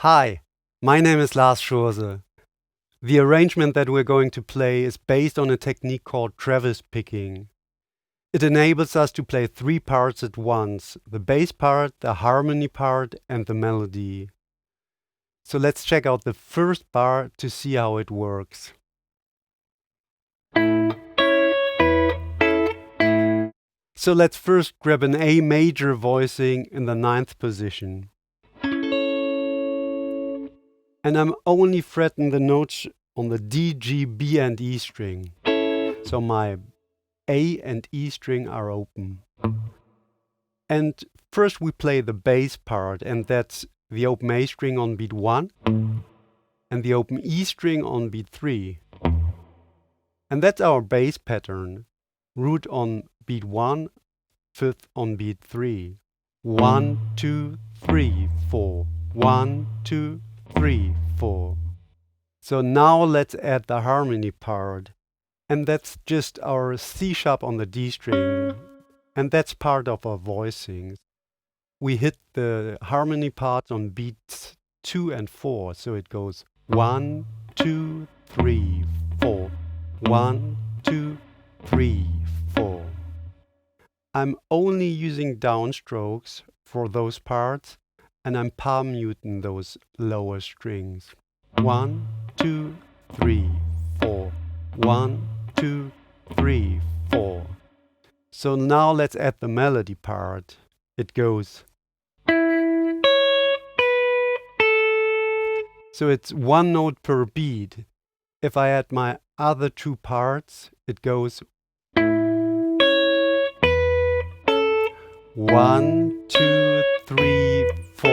Hi, my name is Lars Schurse. The arrangement that we're going to play is based on a technique called Travis picking. It enables us to play three parts at once: the bass part, the harmony part, and the melody. So let's check out the first bar to see how it works. So let's first grab an A major voicing in the 9th position. And I'm only fretting the notes on the D, G, B and E string. So my A and E string are open. And first we play the bass part, and that's the open A string on beat 1 and the open E string on beat 3. And that's our bass pattern. Root on beat 1, fifth on beat 3. 1, 2, 3, 4. 1, 2, 3, 4. So now let's add the harmony part. And that's just our C sharp on the D string. And that's part of our voicing. We hit the harmony parts on beats 2 and 4. So it goes 1, 2, 3, 4. 1, 2, 3, 4. I'm only using downstrokes for those parts, and I'm palm muting those lower strings. 1, 2, 3, 4. 1, 2, 3, 4. So now let's add the melody part. It goes. So it's one note per beat. If I add my other two parts, it goes 1, 2, 3, 4.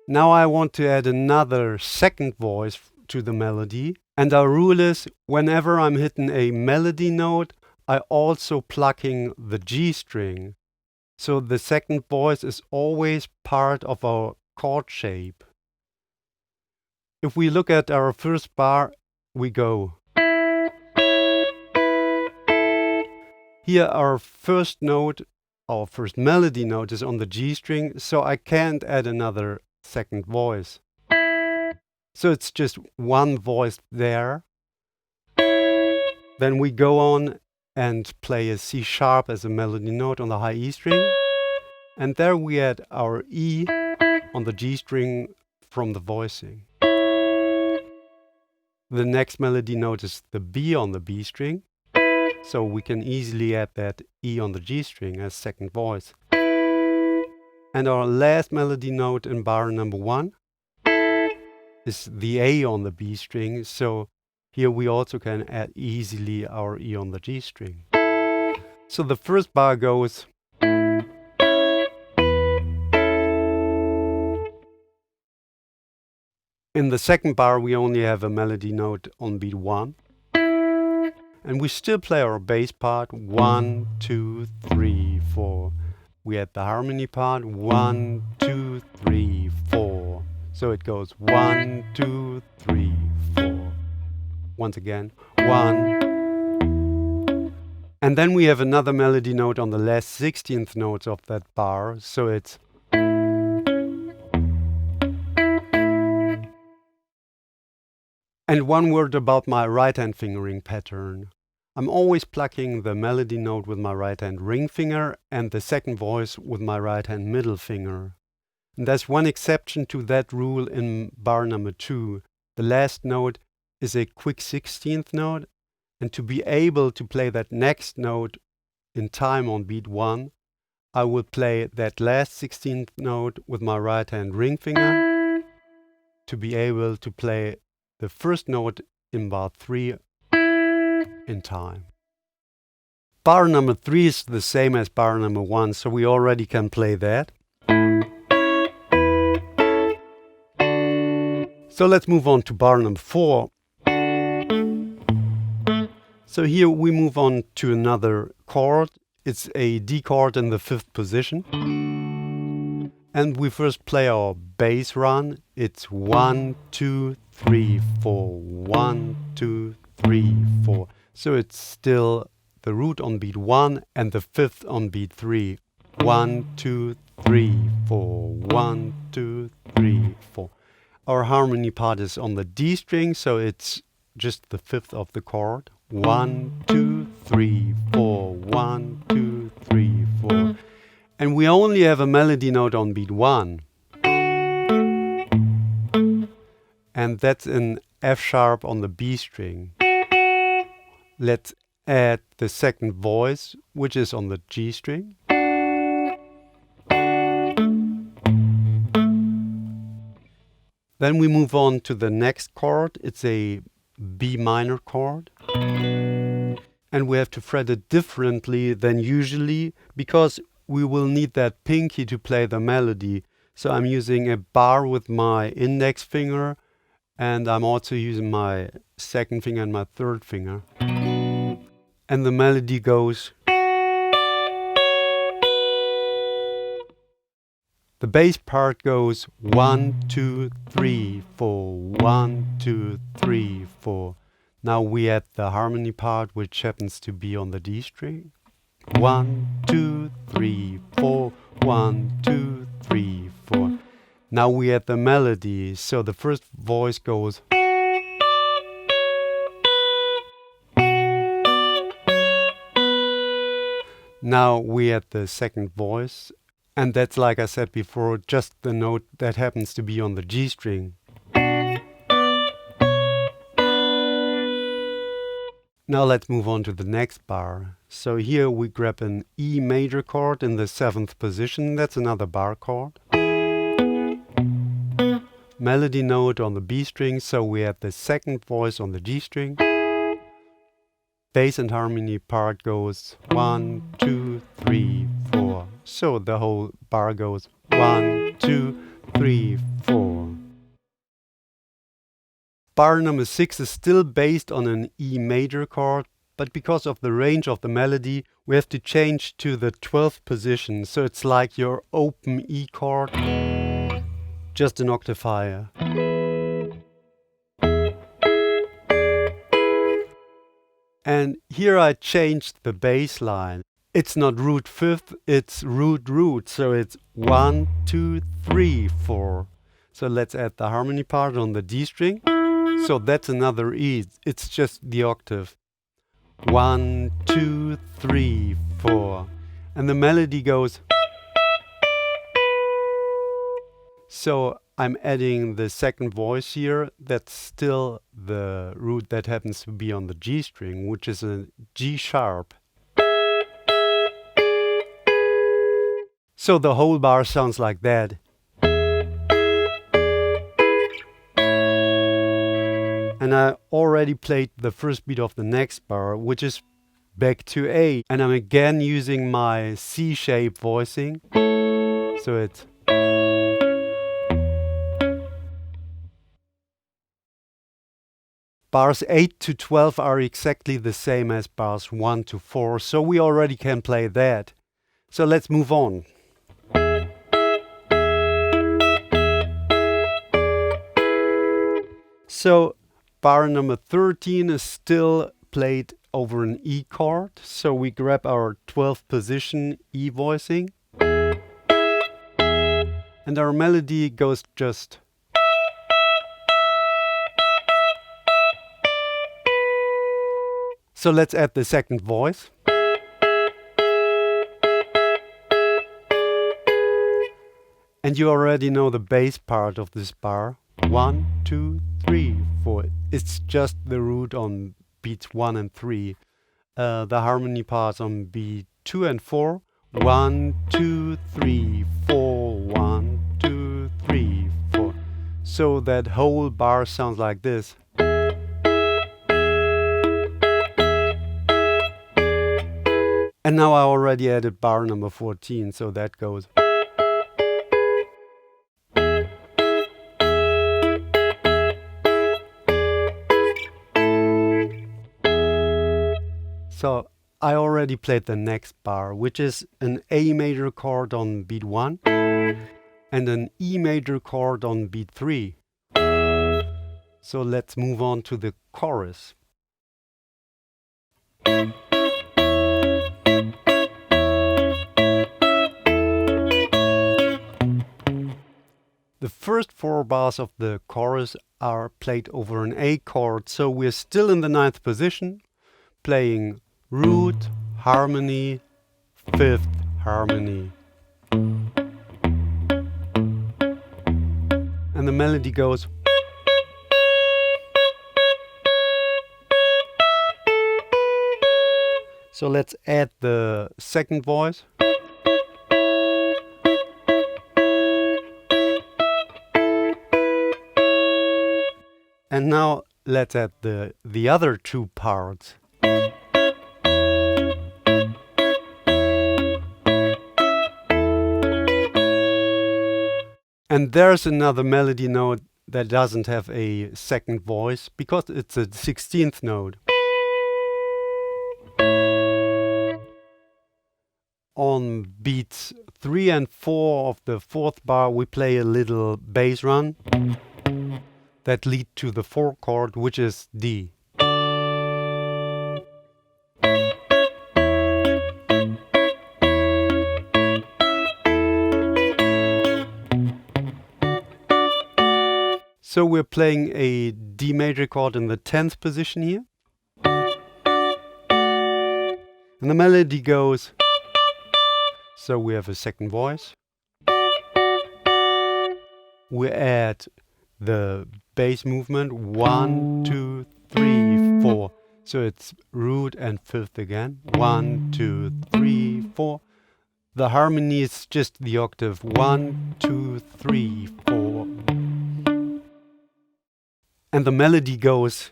Now I want to add another second voice to the melody. And our rule is, whenever I'm hitting a melody note, I also plucking the G string. So the second voice is always part of our chord shape. If we look at our first bar, we go. Here our first note, our first melody note is on the G string, so I can't add another second voice. So it's just one voice there. Then we go on and play a C sharp as a melody note on the high E string. And there we add our E on the G string from the voicing. The next melody note is the B on the B string. So we can easily add that E on the G string as second voice. And our last melody note in bar number 1 is the A on the B string. So here we also can add easily our E on the G string. So the first bar goes. In the second bar we only have a melody note on beat 1. And we still play our bass part. 1, 2, 3, 4. We add the harmony part. 1, 2, 3, 4. So it goes 1, 2, 3, 4. Once again, 1. And then we have another melody note on the last 16th notes of that bar. So it's. And one word about my right hand fingering pattern. I'm always plucking the melody note with my right hand ring finger and the second voice with my right hand middle finger. And there's one exception to that rule in bar number 2. The last note is a quick 16th note, and to be able to play that next note in time on beat 1, I will play that last 16th note with my right hand ring finger to be able to play the first note in bar 3 in time. Bar number 3 is the same as bar number 1, so we already can play that. So let's move on to bar number 4. So here we move on to another chord. It's a D chord in the 5th position. And we first play our bass run. It's 1, 2, 3, 4. 1, 2, 3, 4. So it's still the root on beat 1 and the 5th on beat 3. 1, 2, 3, 4. 1, 2, 3, 4. Our harmony part is on the D string, so it's just the fifth of the chord. 1, 2, 3, 4. 1, 2, 3, 4. And we only have a melody note on beat 1. And that's an F sharp on the B string. Let's add the second voice, which is on the G string. Then we move on to the next chord. It's a B minor chord. And we have to fret it differently than usually because we will need that pinky to play the melody. So I'm using a bar with my index finger, and I'm also using my second finger and my third finger. And the melody goes. The bass part goes 1, 2, 3, 4. 1, 2, 3, 4. Now we add the harmony part, which happens to be on the D string. 1, 2, 3, 4. 1, 2, 3, 4. Now we add the melody. So the first voice goes. Now we add the second voice. And that's, like I said before, just the note that happens to be on the G string. Now let's move on to the next bar. So here we grab an E major chord in the 7th position. That's another bar chord. Melody note on the B string, so we add the second voice on the G string. Bass and harmony part goes 1, 2, 3, 4. So the whole bar goes 1, 2, 3, 4. Bar number 6 is still based on an E major chord, but because of the range of the melody, we have to change to the 12th position. So it's like your open E chord, just an octave higher. And here I changed the bass line. It's not root fifth, it's root. So it's 1, 2, 3, 4. So let's add the harmony part on the D string. So that's another E. It's just the octave. 1, 2, 3, 4. And the melody goes. So I'm adding the second voice here. That's still the root that happens to be on the G string, which is a G sharp. So the whole bar sounds like that. And I already played the first beat of the next bar, which is back to A. And I'm again using my C-shape voicing. So it's. Bars 8 to 12 are exactly the same as bars 1 to 4, so we already can play that. So let's move on. So bar number 13 is still played over an E chord, so we grab our 12th position E voicing. And our melody goes just. So let's add the second voice. And you already know the bass part of this bar. 1, 2, 3, 4. It's just the root on beats 1 and 3. The harmony parts on beat 2 and 4. 1, 2, 3, 4. 1, 2, 3, 4. So that whole bar sounds like this. And now I already added bar number 14, so that goes. So I already played the next bar, which is an A major chord on beat 1 and an E major chord on beat 3. So let's move on to the chorus. the first 4 bars of the chorus are played over an A chord, so we're still in the 9th position, playing root, harmony, 5th harmony. And the melody goes. So let's add the second voice. And now let's add the other 2 parts. And there's another melody note that doesn't have a second voice because it's a 16th note. On beats 3 and 4 of the 4th bar we play a little bass run that lead to the 4 chord, which is D. So we're playing a D major chord in the 10th position here. And the melody goes. So we have a second voice. We add the bass movement 1, 2, 3, 4. So it's root and 5th again. 1, 2, 3, 4. The harmony is just the octave 1, 2, 3, 4. And the melody goes.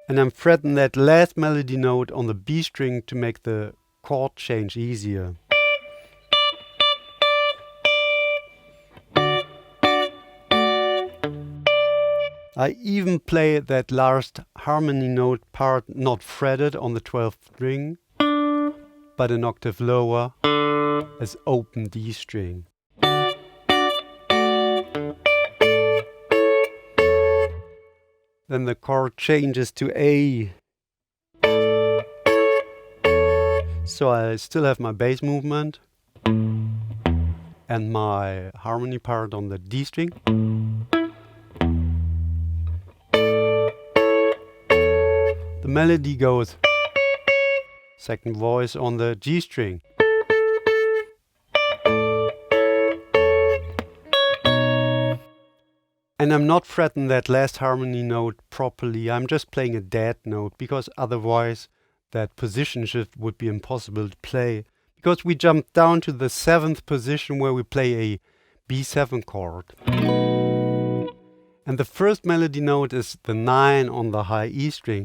And I'm fretting that last melody note on the B string to make the chord change easier. I even play that last harmony note part not fretted on the 12th string, but an octave lower as open D string. Then the chord changes to A. So I still have my bass movement and my harmony part on the D string. The melody goes second voice on the G string. And I'm not fretting that last harmony note properly, I'm just playing a dead note, because otherwise that position shift would be impossible to play. Because we jump down to the 7th position where we play a B7 chord. And the first melody note is the 9 on the high E string.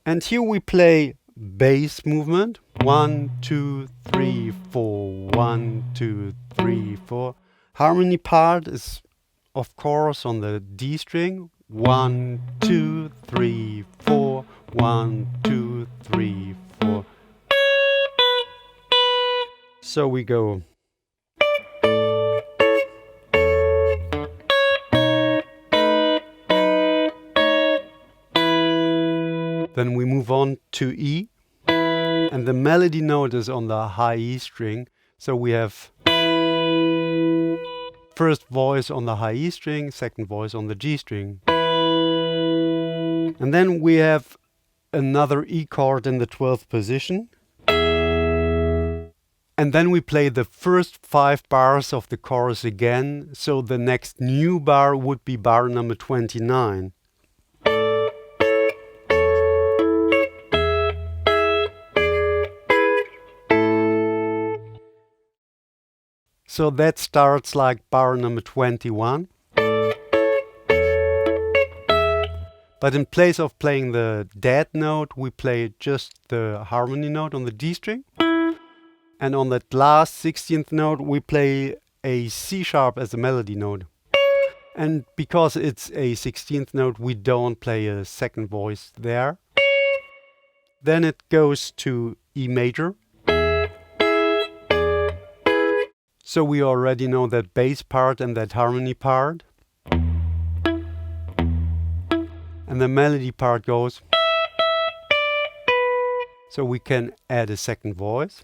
And here we play bass movement. 1, 2, 3, 4. 1, 2, 3, 4. Harmony part is of course on the D string. 1, 2, 3, 4. 1, 2, 3, 4. So we go. Then we move on to E, and the melody note is on the high E string. So we have first voice on the high E string, second voice on the G string. And then we have another E chord in the 12th position. And then we play the first 5 bars of the chorus again. So the next new bar would be bar number 29. So that starts like bar number 21. But in place of playing the dead note, we play just the harmony note on the D string. And on that last 16th note, we play a C sharp as a melody note. And because it's a 16th note, we don't play a second voice there. Then it goes to E major. So we already know that bass part and that harmony part. And the melody part goes. So we can add a second voice.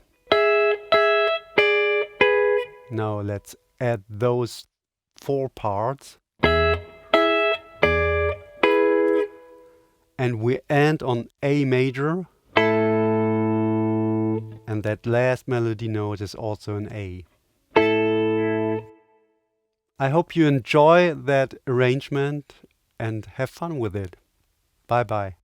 Now let's add those 4 parts. And we end on A major. And that last melody note is also an A. I hope you enjoy that arrangement and have fun with it. Bye bye.